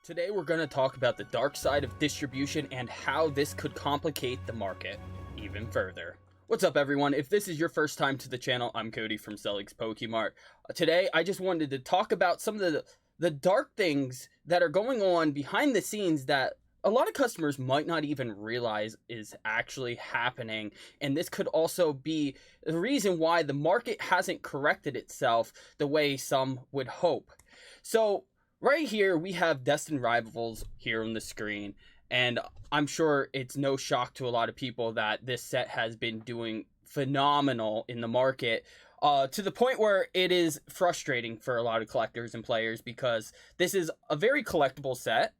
Today we're going to talk about the dark side of distribution and how this could complicate the market even further. What's up everyone? If this is your first time to the channel, I'm Cody from Sellig's Pokemart. Today I just wanted to talk about some of the dark things that are going on behind the scenes that a lot of customers might not even realize is actually happening, and this could also be the reason why the market hasn't corrected itself the way some would hope. So right here we have Destined Rivals here on the screen, and I'm sure it's no shock to a lot of people that this set has been doing phenomenal in the market, to the point where it is frustrating for a lot of collectors and players because this is a very collectible set.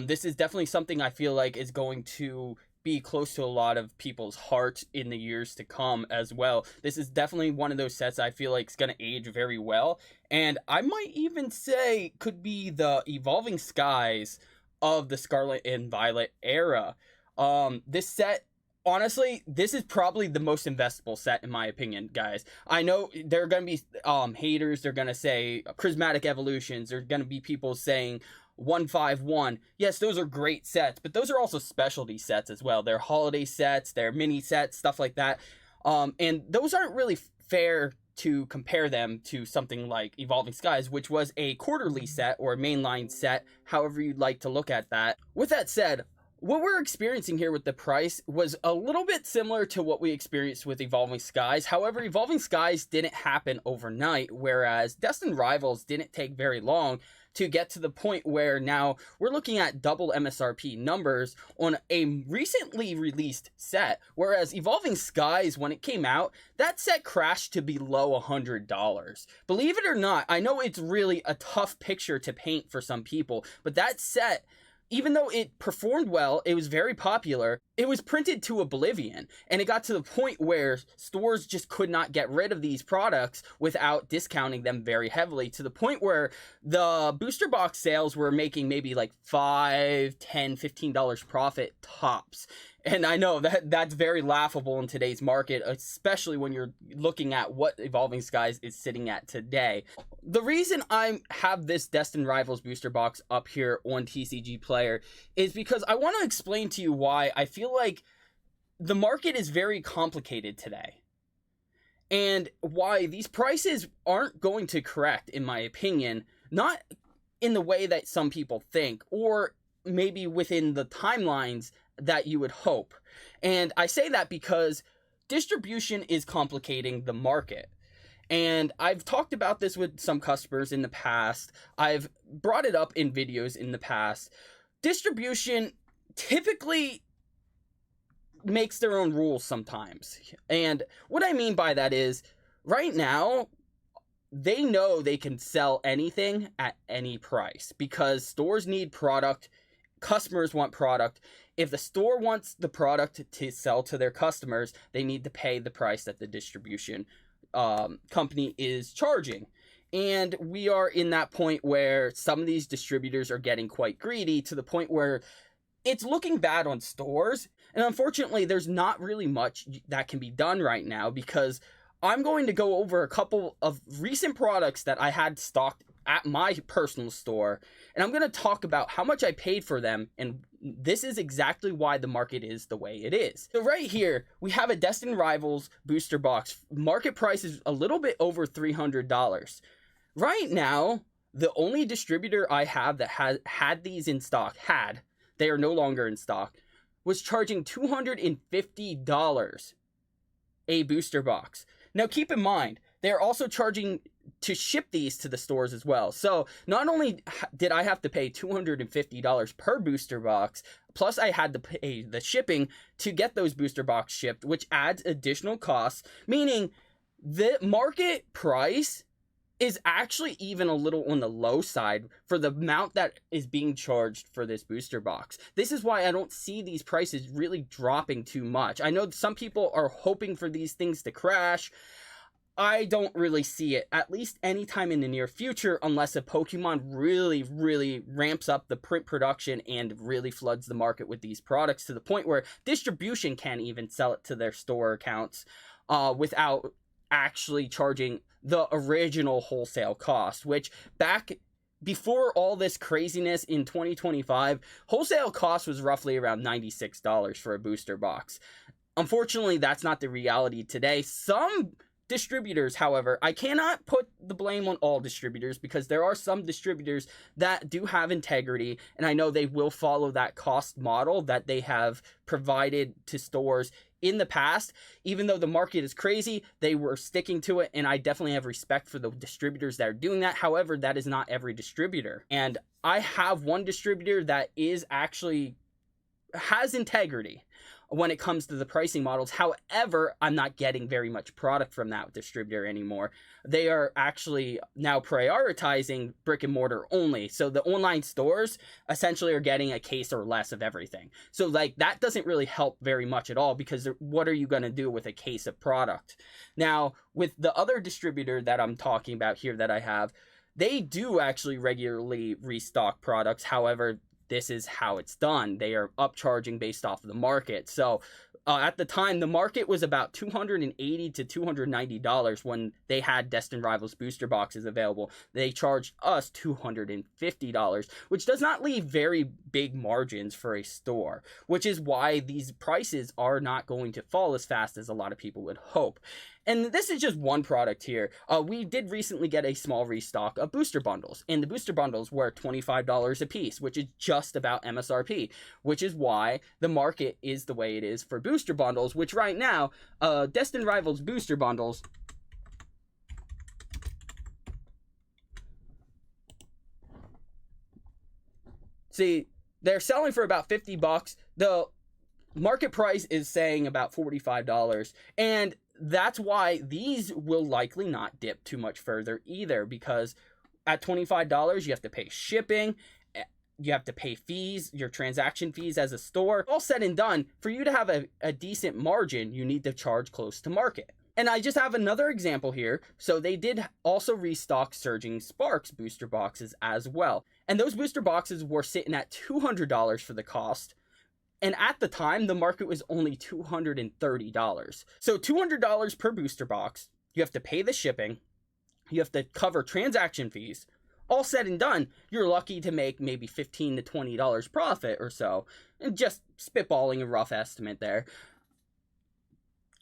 This is definitely something I feel like is going to be close to a lot of people's hearts in the years to come as well. This is definitely one of those sets I feel like is going to age very well, and I might even say could be the Evolving Skies of the Scarlet and Violet era. This set, honestly, this is probably the most investable set in my opinion, guys. I know there are going to be haters. They're going to say Prismatic Evolutions. There's going to be people saying 151. Yes, those are great sets, but those are also specialty sets as well. They're holiday sets, they're mini sets, stuff like that. And those aren't really fair to compare them to something like Evolving Skies, which was a quarterly set or a mainline set, however you'd like to look at that. With that said, what we're experiencing here with the price was a little bit similar to what we experienced with Evolving Skies. However, Evolving Skies didn't happen overnight, whereas Destined Rivals didn't take very long to get to the point where now we're looking at double MSRP numbers on a recently released set, whereas Evolving Skies, when it came out, that set crashed to below $100. Believe it or not, I know it's really a tough picture to paint for some people, but that set, even though it performed well, it was very popular, it was printed to oblivion, and it got to the point where stores just could not get rid of these products without discounting them very heavily, to the point where the booster box sales were making maybe like $5, $10, $15 profit tops. And I know that's very laughable in today's market, especially when you're looking at what Evolving Skies is sitting at today. The reason I have this Destined Rivals booster box up here on TCG Player is because I want to explain to you why I feel like the market is very complicated today, and why these prices aren't going to correct, in my opinion, not in the way that some people think, or maybe within the timelines that you would hope. And I say that because distribution is complicating the market. And I've talked about this with some customers in the past. I've brought it up in videos in the past. Distribution typically makes their own rules sometimes. And what I mean by that is, right now, they know they can sell anything at any price because stores need product, customers want product. If the store wants the product to sell to their customers, they need to pay the price that the distribution company is charging. And we are in that point where some of these distributors are getting quite greedy, to the point where it's looking bad on stores. And unfortunately, there's not really much that can be done right now, because I'm going to go over a couple of recent products that I had stocked at my personal store, and I'm going to talk about how much I paid for them, and this is exactly why the market is the way it is. So right here, we have a Destined Rivals booster box. Market price is a little bit over $300. Right now, the only distributor I have that had these in stock, they are no longer in stock, was charging $250 a booster box. Now keep in mind, they're also charging to ship these to the stores as well. So not only did I have to pay $250 per booster box, plus I had to pay the shipping to get those booster box shipped, which adds additional costs, meaning the market price is actually even a little on the low side for the amount that is being charged for this booster box. This is why I don't see these prices really dropping too much. I know some people are hoping for these things to crash. I don't really see it, at least anytime in the near future, unless a Pokemon really ramps up the print production and really floods the market with these products to the point where distribution can't even sell it to their store accounts without actually charging the original wholesale cost, which back before all this craziness in 2025, wholesale cost was roughly around $96 for a booster box. Unfortunately, that's not the reality today. Some distributors, however, I cannot put the blame on all distributors, because there are some distributors that do have integrity, and I know they will follow that cost model that they have provided to stores in the past. Even though the market is crazy, they were sticking to it, and I definitely have respect for the distributors that are doing that. However, that is not every distributor, and I have one distributor that is actually has integrity when it comes to the pricing models. However, I'm not getting very much product from that distributor anymore. They are actually now prioritizing brick and mortar only. So the online stores essentially are getting a case or less of everything. So like that doesn't really help very much at all, because what are you going to do with a case of product? Now, with the other distributor that I'm talking about here that I have, they do actually regularly restock products. However, this is how it's done. They are upcharging based off of the market. So at the time, the market was about $280 to $290 when they had Destined Rivals booster boxes available. They charged us $250, which does not leave very big margins for a store, which is why these prices are not going to fall as fast as a lot of people would hope. And this is just one product here. We did recently get a small restock of booster bundles, and the booster bundles were $25 a piece, which is just about MSRP, which is why the market is the way it is for booster bundles, which right now, Destined Rivals booster bundles, see, they're selling for about $50. The market price is saying about $45, and that's why these will likely not dip too much further either, because at $25 you have to pay shipping, you have to pay fees, your transaction fees as a store. All said and done, for you to have a decent margin, you need to charge close to market. And I just have another example here. So they did also restock Surging Sparks booster boxes as well, and those booster boxes were sitting at $200 for the cost. And at the time, the market was only $230. So $200 per booster box. You have to pay the shipping. You have to cover transaction fees. All said and done, you're lucky to make maybe $15 to $20 profit or so. And just spitballing a rough estimate there.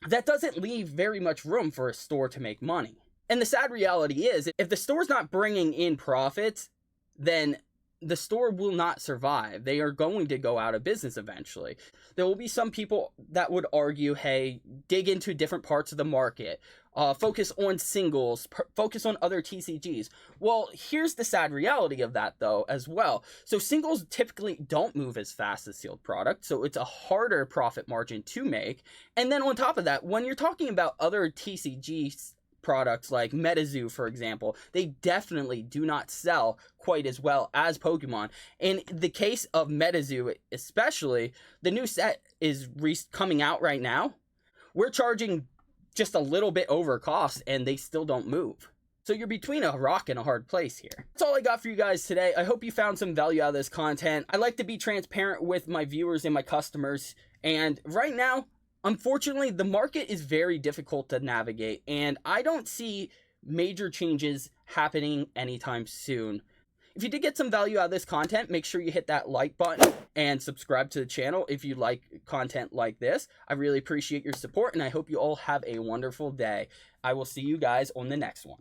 That doesn't leave very much room for a store to make money. And the sad reality is, if the store's not bringing in profits, then the store will not survive. They are going to go out of business eventually. There will be some people that would argue, hey, dig into different parts of the market, focus on singles, focus on other TCGs. Well, here's the sad reality of that though as well. So singles typically don't move as fast as sealed product, so it's a harder profit margin to make. And then on top of that, when you're talking about other TCGs products like MetaZoo, for example, they definitely do not sell quite as well as Pokemon. In the case of MetaZoo especially, the new set is coming out right now. We're charging just a little bit over cost, and they still don't move. So you're between a rock and a hard place here. That's all I got for you guys today. I hope you found some value out of this content. I like to be transparent with my viewers and my customers, and right now, unfortunately, the market is very difficult to navigate, and I don't see major changes happening anytime soon. If you did get some value out of this content, make sure you hit that like button and subscribe to the channel if you like content like this. I really appreciate your support, and I hope you all have a wonderful day. I will see you guys on the next one.